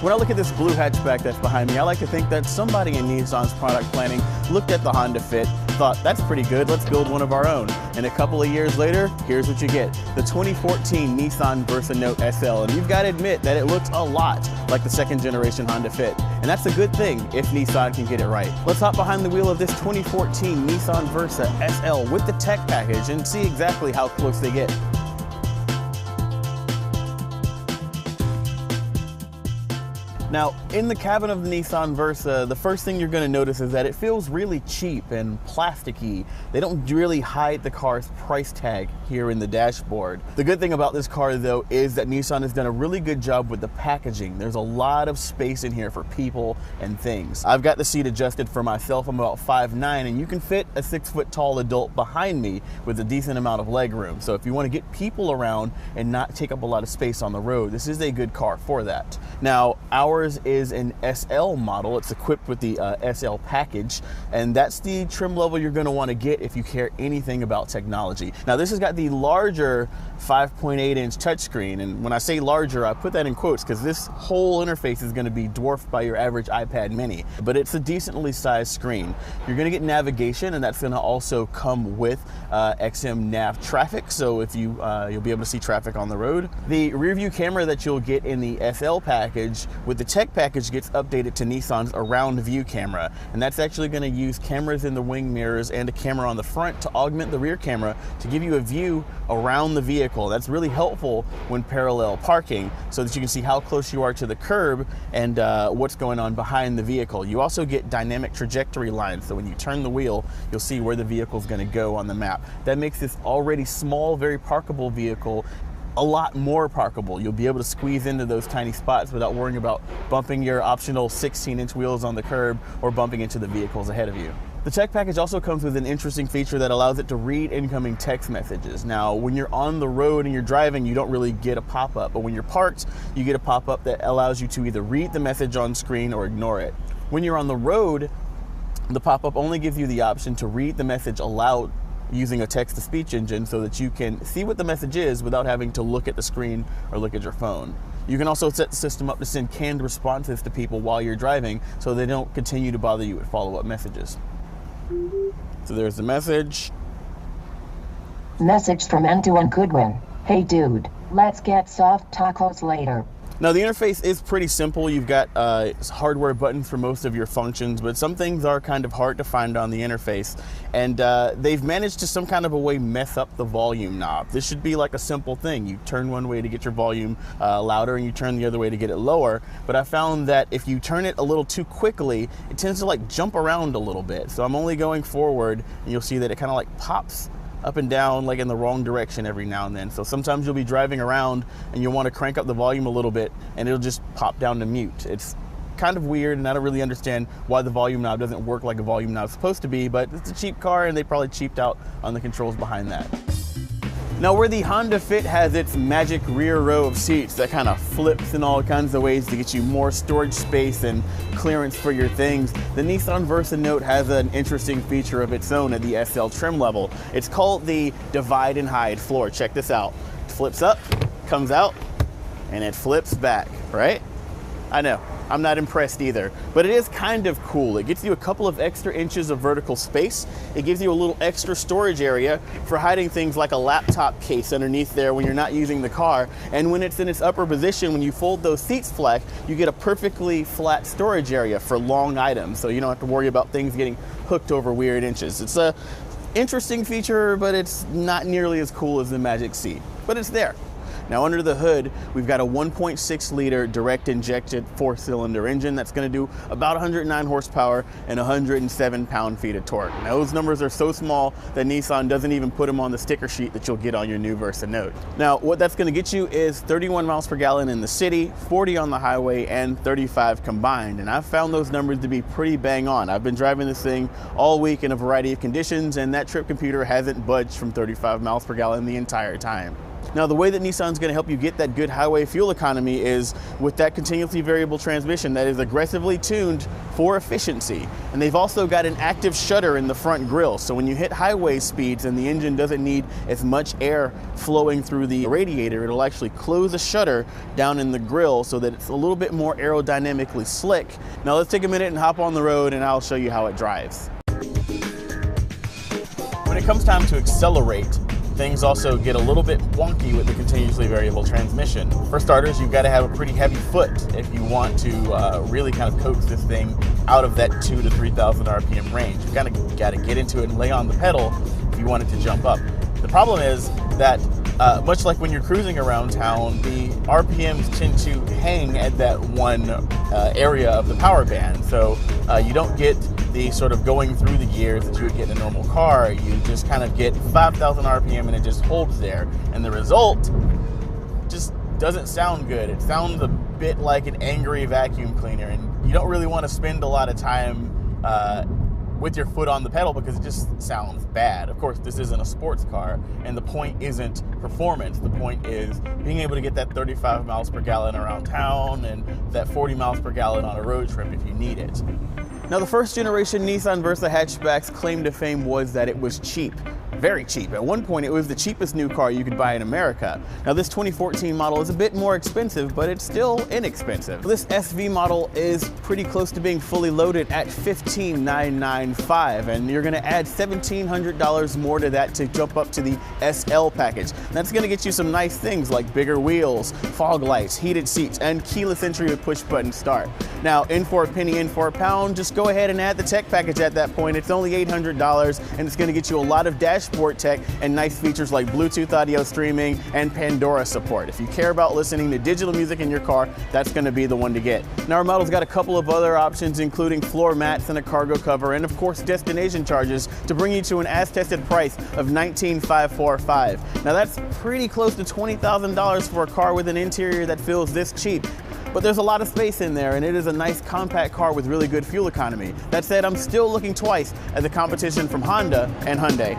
When I look at this blue hatchback that's behind me, I like to think that somebody in Nissan's product planning looked at the Honda Fit, thought that's pretty good, let's build one of our own. And a couple of years later, here's what you get. The 2014 Nissan Versa Note SL. And you've got to admit that it looks a lot like the second generation Honda Fit. And that's a good thing if Nissan can get it right. Let's hop behind the wheel of this 2014 Nissan Versa SL with the tech package and see exactly how close they get. Now, in the cabin of the Nissan Versa, the first thing you're going to notice is that it feels really cheap and plasticky. They don't really hide the car's price tag here in the dashboard. The good thing about this car, though, is that Nissan has done a really good job with the packaging. There's a lot of space in here for people and things. I've got the seat adjusted for myself. I'm about 5'9", and you can fit a 6-foot-tall adult behind me with a decent amount of leg room. So if you want to get people around and not take up a lot of space on the road, this is a good car for that. Now, ours is an SL model. It's equipped with the SL package, and that's the trim level you're going to want to get if you care anything about technology. Now, this has got the larger 5.8-inch touchscreen, and when I say larger, I put that in quotes because this whole interface is going to be dwarfed by your average iPad mini, but it's a decently sized screen. You're going to get navigation, and that's going to also come with XM nav traffic, so if you'll be able to see traffic on the road. The rear view camera that you'll get in the SL package with the tech package gets updated to Nissan's around view camera, and that's actually going to use cameras in the wing mirrors and a camera on the front to augment the rear camera to give you a view around the vehicle. That's really helpful when parallel parking so that you can see how close you are to the curb and what's going on behind the vehicle. You also get dynamic trajectory lines, so when you turn the wheel, you'll see where the vehicle is going to go on the map. That makes this already small, very parkable vehicle a lot more parkable. You'll be able to squeeze into those tiny spots without worrying about bumping your optional 16-inch wheels on the curb or bumping into the vehicles ahead of you. The tech package also comes with an interesting feature that allows it to read incoming text messages. Now, when you're on the road and you're driving, you don't really get a pop-up, but when you're parked, you get a pop-up that allows you to either read the message on screen or ignore it. When you're on the road, the pop-up only gives you the option to read the message aloud using a text-to-speech engine so that you can see what the message is without having to look at the screen or look at your phone. You can also set the system up to send canned responses to people while you're driving so they don't continue to bother you with follow-up messages. So there's the message. Message from Antoine Goodwin. Hey dude, let's get soft tacos later. Now, the interface is pretty simple. You've got hardware buttons for most of your functions, but some things are kind of hard to find on the interface. And they've managed to some kind of a way mess up the volume knob. This should be like a simple thing. You turn one way to get your volume louder and you turn the other way to get it lower. But I found that if you turn it a little too quickly, it tends to like jump around a little bit. So I'm only going forward and you'll see that it kind of like pops up and down like in the wrong direction every now and then. So sometimes you'll be driving around and you'll want to crank up the volume a little bit and it'll just pop down to mute. It's kind of weird and I don't really understand why the volume knob doesn't work like a volume knob is supposed to be, but it's a cheap car and they probably cheaped out on the controls behind that. Now, where the Honda Fit has its magic rear row of seats that kind of flips in all kinds of ways to get you more storage space and clearance for your things, the Nissan Versa Note has an interesting feature of its own at the SL trim level. It's called the divide and hide floor. Check this out. It flips up, comes out, and it flips back, right? I know, I'm not impressed either, but it is kind of cool. It gives you a couple of extra inches of vertical space. It gives you a little extra storage area for hiding things like a laptop case underneath there when you're not using the car. And when it's in its upper position, when you fold those seats flat, you get a perfectly flat storage area for long items. So you don't have to worry about things getting hooked over weird inches. It's a interesting feature, but it's not nearly as cool as the Magic Seat, but it's there. Now, under the hood, we've got a 1.6 liter direct injected 4-cylinder engine that's going to do about 109 horsepower and 107 pound-feet of torque. Now, those numbers are so small that Nissan doesn't even put them on the sticker sheet that you'll get on your new Versa Note. Now, what that's going to get you is 31 miles per gallon in the city, 40 on the highway, and 35 combined. And I've found those numbers to be pretty bang on. I've been driving this thing all week in a variety of conditions, and that trip computer hasn't budged from 35 miles per gallon the entire time. Now, the way that Nissan's going to help you get that good highway fuel economy is with that continuously variable transmission that is aggressively tuned for efficiency. And they've also got an active shutter in the front grille. So when you hit highway speeds and the engine doesn't need as much air flowing through the radiator, it'll actually close a shutter down in the grille so that it's a little bit more aerodynamically slick. Now let's take a minute and hop on the road and I'll show you how it drives. When it comes time to accelerate, things also get a little bit wonky with the continuously variable transmission. For starters, you've got to have a pretty heavy foot if you want to really kind of coax this thing out of that 2,000 to 3,000 RPM range. You've got to get into it and lay on the pedal if you want it to jump up. The problem is that much like when you're cruising around town, the RPMs tend to hang at that one area of the power band. So you don't get the sort of going through the gears that you would get in a normal car. You just kind of get 5,000 RPM and it just holds there. And the result just doesn't sound good. It sounds a bit like an angry vacuum cleaner, and you don't really want to spend a lot of time with your foot on the pedal because it just sounds bad. Of course, this isn't a sports car, and the point isn't performance. The point is being able to get that 35 miles per gallon around town and that 40 miles per gallon on a road trip if you need it. Now, the first generation Nissan Versa hatchback's claim to fame was that it was cheap. Very cheap. At one point, it was the cheapest new car you could buy in America. Now, this 2014 model is a bit more expensive, but it's still inexpensive. This SV model is pretty close to being fully loaded at $15,995, and you're going to add $1,700 more to that to jump up to the SL package. That's going to get you some nice things like bigger wheels, fog lights, heated seats, and keyless entry with push-button start. Now, in for a penny, in for a pound, just go ahead and add the tech package at that point. It's only $800, and it's going to get you a lot of dashboard tech and nice features like Bluetooth audio streaming and Pandora support. If you care about listening to digital music in your car, that's going to be the one to get. Now, our model's got a couple of other options, including floor mats and a cargo cover, and of course destination charges to bring you to an as-tested price of $19,545. Now, that's pretty close to $20,000 for a car with an interior that feels this cheap. But there's a lot of space in there, and it is a nice compact car with really good fuel economy. That said, I'm still looking twice at the competition from Honda and Hyundai.